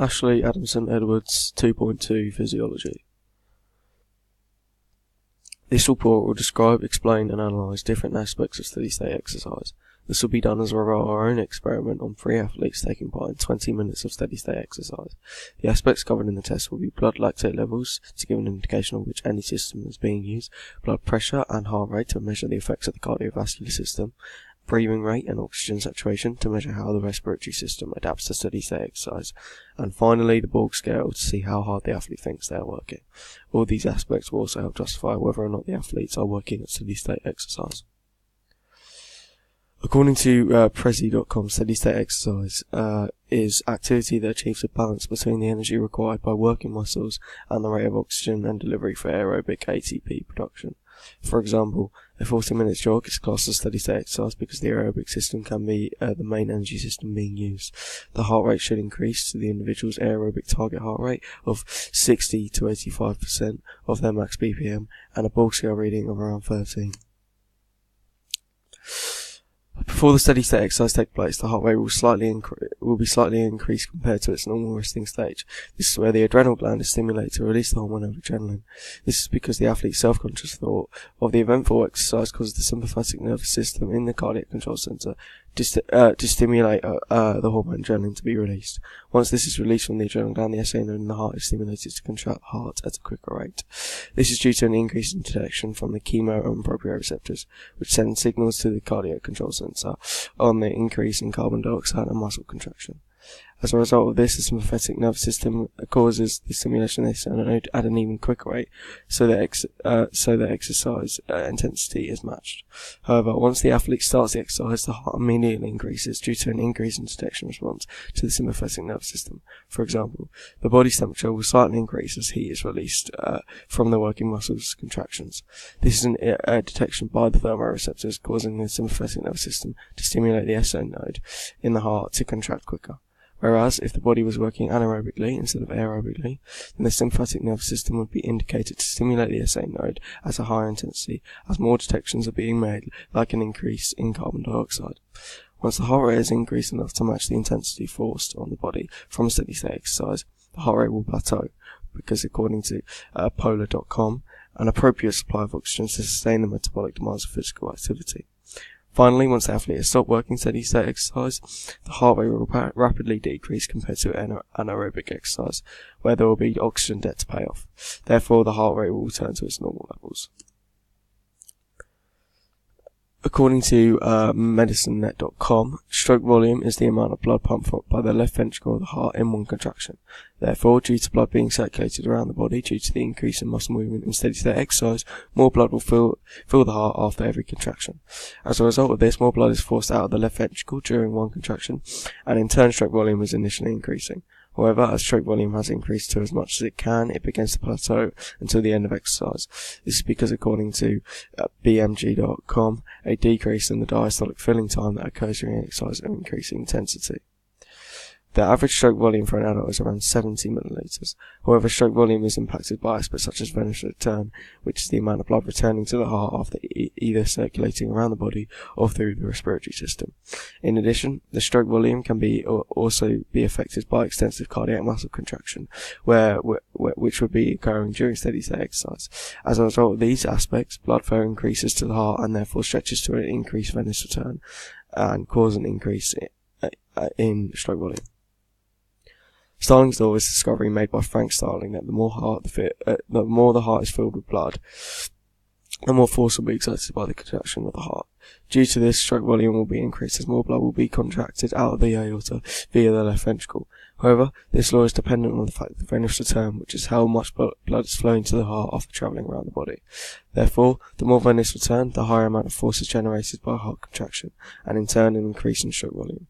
Ashley Adamson-Edwards 2.2 Physiology. This report will describe, explain and analyse different aspects of steady-state exercise. This will be done as a result of our own experiment on 3 athletes taking part in 20 minutes of steady-state exercise. The aspects covered in the test will be blood lactate levels to give an indication of which any system is being used, blood pressure and heart rate to measure the effects of the cardiovascular system, breathing rate and oxygen saturation to measure how the respiratory system adapts to steady-state exercise, and finally the Borg scale to see how hard the athlete thinks they are working. All these aspects will also help justify whether or not the athletes are working at steady-state exercise. According to Prezi.com, steady-state exercise is activity that achieves a balance between the energy required by working muscles and the rate of oxygen and delivery for aerobic ATP production. For example, a 40-minute jog is classed as steady-state exercise because the aerobic system can be the main energy system being used. The heart rate should increase to the individual's aerobic target heart rate of 60 to 85% of their max BPM and a Borg scale reading of around 13. Before the steady-state exercise takes place, the heart rate will be slightly increased compared to its normal resting stage. This is where the adrenal gland is stimulated to release the hormone of adrenaline. This is because the athlete's self-conscious thought of the eventful exercise causes the sympathetic nervous system in the cardiac control center to stimulate the hormone adrenaline to be released. Once this is released from the adrenal gland, the SA node in the heart is stimulated to contract the heart at a quicker rate. This is due to an increase in detection from the chemo and proprioceptors, which send signals to the cardiac control sensor on the increase in carbon dioxide and muscle contraction. As a result of this, the sympathetic nervous system causes the stimulation of the SA node at an even quicker rate, so that exercise intensity is matched. However, once the athlete starts the exercise, the heart immediately increases due to an increase in detection response to the sympathetic nervous system. For example, the body's temperature will slightly increase as heat is released from the working muscles' contractions. This is a detection by the thermoreceptors, causing the sympathetic nervous system to stimulate the SA node in the heart to contract quicker. Whereas, if the body was working anaerobically instead of aerobically, then the sympathetic nervous system would be indicated to stimulate the SA node at a higher intensity, as more detections are being made, like an increase in carbon dioxide. Once the heart rate is increased enough to match the intensity forced on the body from steady-state exercise, the heart rate will plateau, because according to Polar.com, an appropriate supply of oxygen to sustain the metabolic demands of physical activity. Finally, once the athlete has stopped working steady-state exercise, the heart rate will rapidly decrease compared to anaerobic exercise, where there will be oxygen debt to pay off. Therefore, the heart rate will return to its normal levels. According to Adamson-Edwards, stroke volume is the amount of blood pumped by the left ventricle of the heart in one contraction. Therefore, due to blood being circulated around the body due to the increase in muscle movement in steady-state exercise, more blood will fill the heart after every contraction. As a result of this, more blood is forced out of the left ventricle during one contraction, and in turn stroke volume is initially increasing. However, as stroke volume has increased to as much as it can, it begins to plateau until the end of exercise. This is because, according to BMG.com, a decrease in the diastolic filling time that occurs during exercise of increasing intensity. The average stroke volume for an adult is around 70 milliliters. However, stroke volume is impacted by aspects such as venous return, which is the amount of blood returning to the heart after either circulating around the body or through the respiratory system. In addition, the stroke volume can also be affected by extensive cardiac muscle contraction, which would be occurring during steady-state exercise. As a result of these aspects, blood flow increases to the heart and therefore stretches to an increased venous return and cause an increase in stroke volume. Starling's law is a discovery made by Frank Starling that the more the heart is filled with blood, the more force will be exerted by the contraction of the heart. Due to this, stroke volume will be increased as more blood will be contracted out of the aorta via the left ventricle. However, this law is dependent on the fact of the venous return, which is how much blood is flowing to the heart after travelling around the body. Therefore, the more venous return, the higher amount of force is generated by heart contraction, and in turn an increase in stroke volume.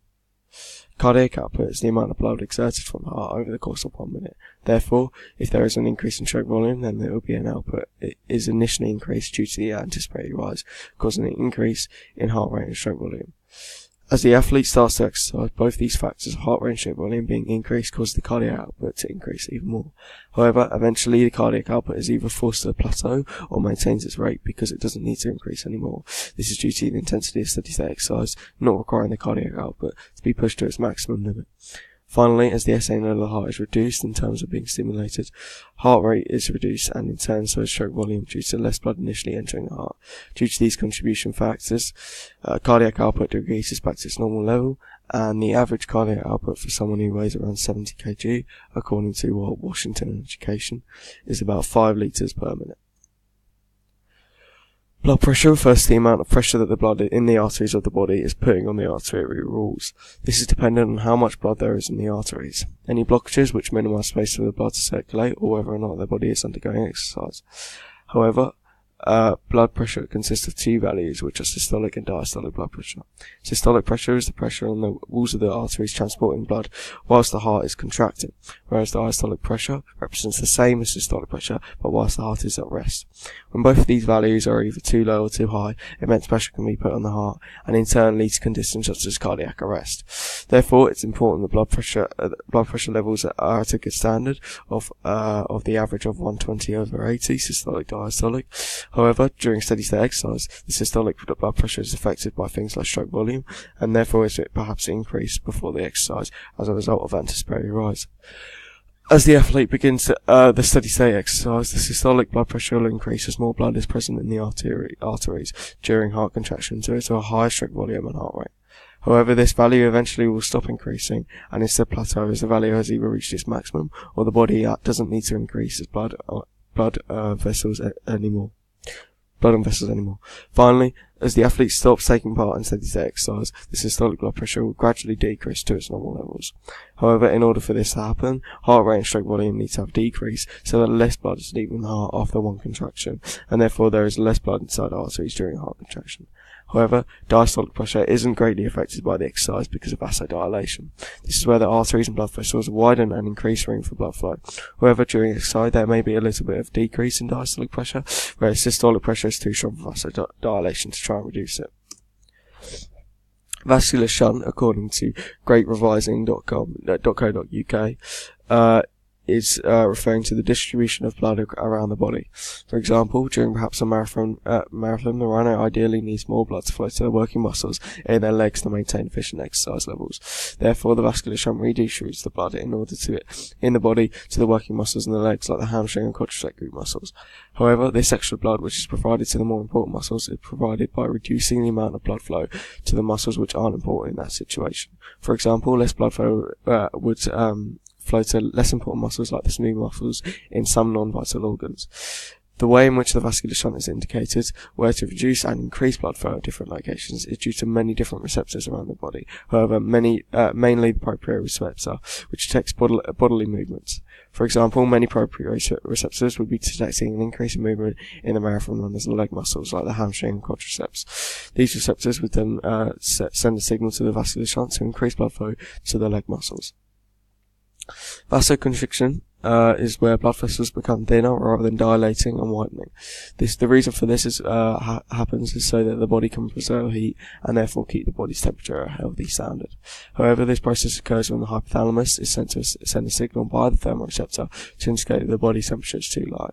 Cardiac output is the amount of blood exerted from the heart over the course of 1 minute. Therefore, if there is an increase in stroke volume, then there will be an output. It is initially increased due to the anticipated rise, causing an increase in heart rate and stroke volume. As the athlete starts to exercise, both these factors, heart rate and stroke volume being increased, cause the cardiac output to increase even more. However, eventually the cardiac output is either forced to a plateau or maintains its rate because it doesn't need to increase anymore. This is due to the intensity of steady-state exercise not requiring the cardiac output to be pushed to its maximum limit. Finally, as the SA node of the heart is reduced in terms of being stimulated, heart rate is reduced, and in turn so is stroke volume due to less blood initially entering the heart. Due to these contribution factors, cardiac output decreases back to its normal level, and the average cardiac output for someone who weighs around 70 kg, according to Washington Education, is about 5 litres per minute. Blood pressure refers to the amount of pressure that the blood in the arteries of the body is putting on the arterial walls. This is dependent on how much blood there is in the arteries. Any blockages which minimise space for the blood to circulate, or whether or not the body is undergoing exercise. However, blood pressure consists of two values, which are systolic and diastolic blood pressure. Systolic pressure is the pressure on the walls of the arteries transporting blood whilst the heart is contracting, whereas diastolic pressure represents the same as systolic pressure, but whilst the heart is at rest. When both of these values are either too low or too high, immense pressure can be put on the heart, and in turn leads to conditions such as cardiac arrest. Therefore, it's important that blood pressure levels are at a good standard of the average of 120/80, systolic diastolic. However, during steady-state exercise, the systolic blood pressure is affected by things like stroke volume, and therefore is perhaps increased before the exercise as a result of anticipated rise. As the athlete begins the steady-state exercise, the systolic blood pressure will increase as more blood is present in the arteries during heart contraction due to a higher stroke volume and heart rate. However, this value eventually will stop increasing and instead plateau as the value has either reached its maximum or the body doesn't need to increase its blood and vessels anymore. Finally, as the athlete stops taking part in steady-state exercise, the systolic blood pressure will gradually decrease to its normal levels. However, in order for this to happen, heart rate and stroke volume need to have decreased so that less blood is leaving the heart after one contraction, and therefore there is less blood inside arteries during heart contraction. However, diastolic pressure isn't greatly affected by the exercise because of vasodilation. This is where the arteries and blood vessels widen and increase room for blood flow. However, during exercise there may be a little bit of decrease in diastolic pressure, whereas systolic pressure is too strong for vasodilation to try and reduce it. Vascular shunt, according to greatrevising.co.uk, is referring to the distribution of blood around the body. For example, during perhaps a marathon, the runner ideally needs more blood to flow to the working muscles in their legs to maintain efficient exercise levels. Therefore, the vascular shunt redistributes the blood in the body to the working muscles in the legs, like the hamstring and quadricep group muscles. However, this extra blood, which is provided to the more important muscles, is provided by reducing the amount of blood flow to the muscles which aren't important in that situation. For example, less blood flow would flow to less important muscles like the smooth muscles in some non-vital organs. The way in which the vascular shunt is indicated, where to reduce and increase blood flow at different locations, is due to many different receptors around the body. However, mainly the proprioceptor, which detects bodily movements. For example, many proprioceptors would be detecting an increase in movement in the marathon runner's leg muscles, like the hamstring and quadriceps. These receptors would then send a signal to the vascular shunt to increase blood flow to the leg muscles. Vasoconstriction is where blood vessels become thinner rather than dilating and widening. The reason for this happens is so that the body can preserve heat and therefore keep the body's temperature at a healthy standard. However, this process occurs when the hypothalamus is sent to send a signal by the thermoreceptor to indicate that the body's temperature is too low.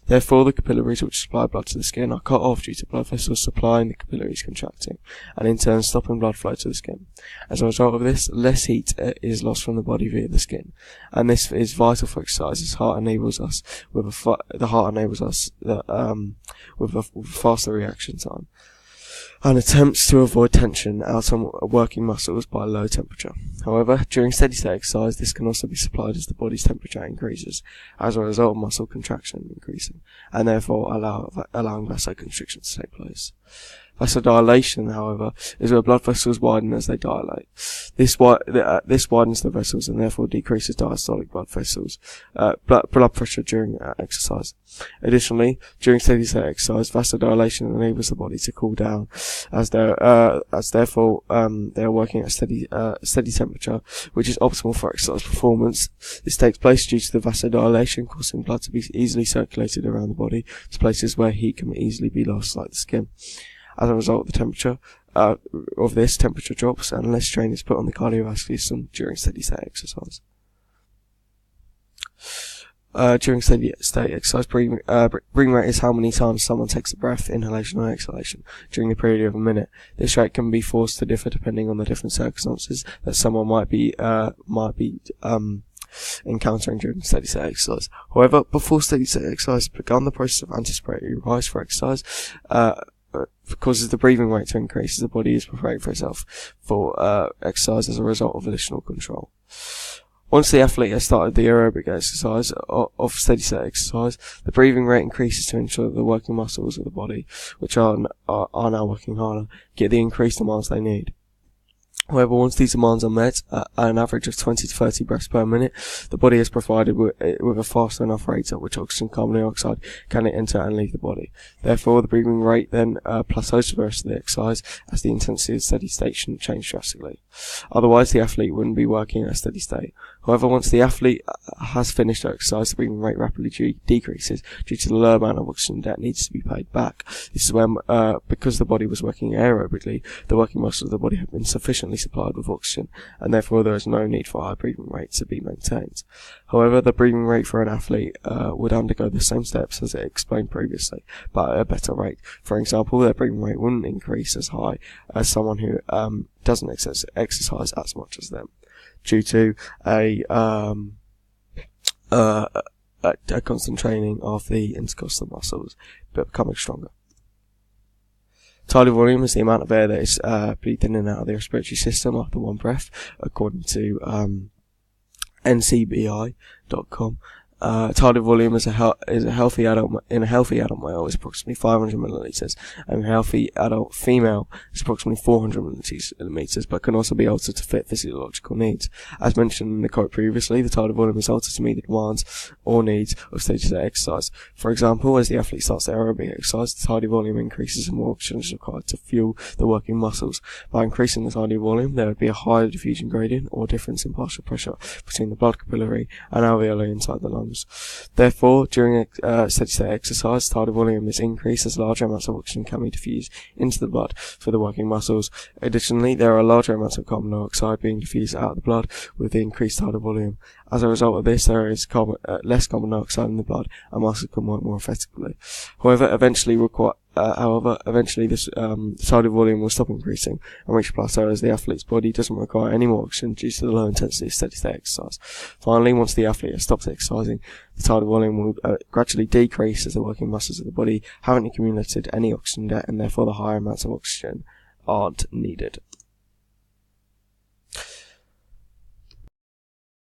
Therefore, the capillaries which supply blood to the skin are cut off due to blood vessels supplying the capillaries contracting, and in turn stopping blood flow to the skin. As a result of this, less heat is lost from the body via the skin, and this is vital for exercise, as the heart enables us with a faster reaction time, and attempts to avoid tension out on working muscles by low temperature. However, during steady-state exercise, this can also be supplied as the body's temperature increases, as a result of muscle contraction increasing, and therefore allowing vasoconstriction to take place. Vasodilation, however, is where blood vessels widen as they dilate. This widens the vessels and therefore decreases diastolic blood pressure during exercise. Additionally, during steady-state exercise, vasodilation enables the body to cool down, as therefore they are working at steady temperature, which is optimal for exercise performance. This takes place due to the vasodilation causing blood to be easily circulated around the body to places where heat can easily be lost, like the skin. As a result, the temperature drops and less strain is put on the cardiovascular system during steady-state exercise. during steady state exercise, breathing rate is how many times someone takes a breath, inhalation or exhalation, during the period of a minute. This rate can be forced to differ depending on the different circumstances that someone might be encountering during steady state exercise. However, before steady state exercise begun, the process of anticipatory rise for exercise causes the breathing rate to increase as the body is preparing for itself for exercise as a result of volitional control. Once the athlete has started the aerobic exercise of steady state exercise, the breathing rate increases to ensure that the working muscles of the body, which are now working harder, get the increased demands they need. However, once these demands are met at an average of 20 to 30 breaths per minute, the body is provided with a fast enough rate at which oxygen and carbon dioxide can enter and leave the body. Therefore, the breathing rate then plateaus for the rest of the exercise, as the intensity of steady state shouldn't change drastically. Otherwise, the athlete wouldn't be working at a steady state. However, once the athlete has finished their exercise, the breathing rate rapidly decreases due to the low amount of oxygen that needs to be paid back. This is when, because the body was working aerobically, the working muscles of the body have been sufficiently supplied with oxygen, and therefore there is no need for a high breathing rate to be maintained. However, the breathing rate for an athlete would undergo the same steps as it explained previously, but at a better rate. For example, their breathing rate wouldn't increase as high as someone who doesn't exercise as much as them, due to a constant training of the intercostal muscles becoming stronger. Tidal volume is the amount of air that is breathed in and out of the respiratory system after one breath, according to ncbi.com. Tidal volume is a healthy adult male is approximately 500 milliliters, and a healthy adult female is approximately 400 milliliters, but can also be altered to fit physiological needs. As mentioned in the quote previously, the tidal volume is altered to meet the demands or needs of steady state exercise. For example, as the athlete starts their aerobic exercise, the tidal volume increases and more oxygen is required to fuel the working muscles. By increasing the tidal volume, there would be a higher diffusion gradient or difference in partial pressure between the blood capillary and alveoli inside the lungs. Therefore, during steady state exercise, tidal volume is increased as larger amounts of oxygen can be diffused into the blood for the working muscles. Additionally, there are larger amounts of carbon dioxide being diffused out of the blood with the increased tidal volume. As a result of this, there is less carbon dioxide in the blood, and muscles can work more effectively. However, eventually this tidal volume will stop increasing and reach a plateau as the athlete's body doesn't require any more oxygen due to the low intensity of steady state exercise. Finally, once the athlete has stopped exercising, the tidal volume will gradually decrease as the working muscles of the body haven't accumulated any oxygen debt, and therefore the higher amounts of oxygen aren't needed.